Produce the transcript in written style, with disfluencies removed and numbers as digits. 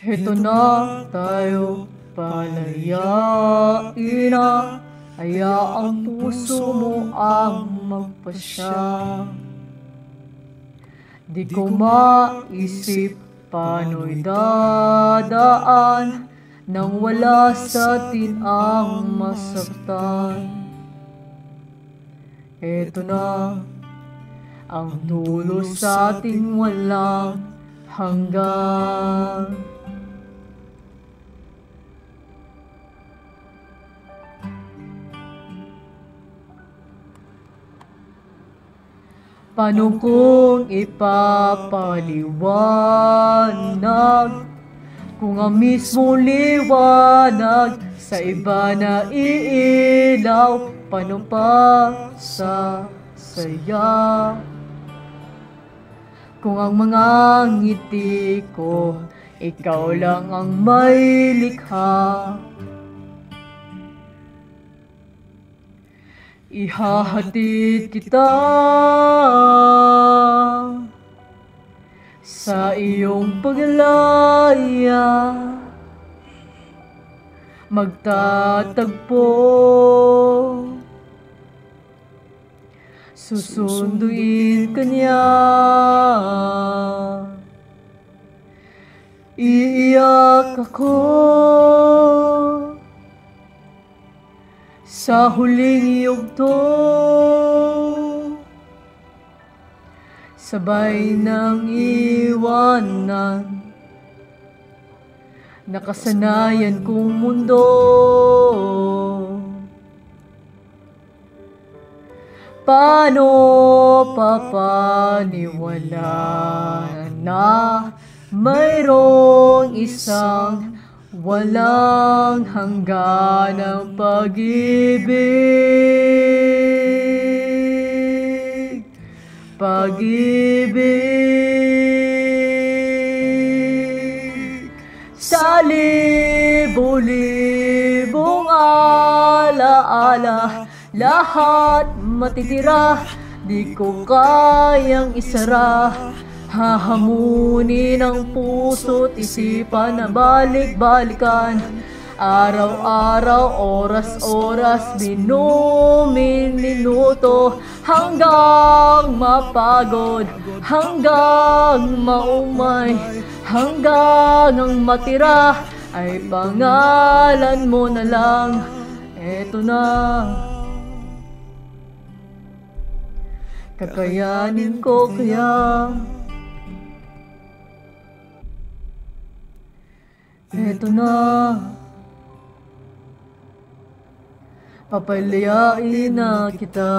Heto na tayo, palayain na, hayaang puso mo ang magpasya. Di ko maisip paano'y dadaan nang wala sa atin ang masaktan. Heto na ang dulo sa ating walang hanggan. Paano kung ipapaliwanag kung ang mismo liwanag sa iba na iilaw? Paano pa sa saya kung ang mga ngiti ko ikaw lang ang may likha? Ihahatid kita sa iyong paglaya, magtatagpo, susunduin ka niya. Iiyak ako sa huling yugto, sabay ng iwanan, nakasanayan kong mundo. Paano papaniwalaan na mayroong isang walang hangganang pag-ibig, pag-ibig sa libo-libong alaala, lahat matitira, di ko kayang isara. Hahamunin ang puso't isipan na balik-balikan, araw-araw, oras-oras, minuto, hanggang mapagod, hanggang maumay, hanggang ang matira ay pangalan mo na lang. Eto na, kakayanin ko kaya. Eto na, papalayain na kita.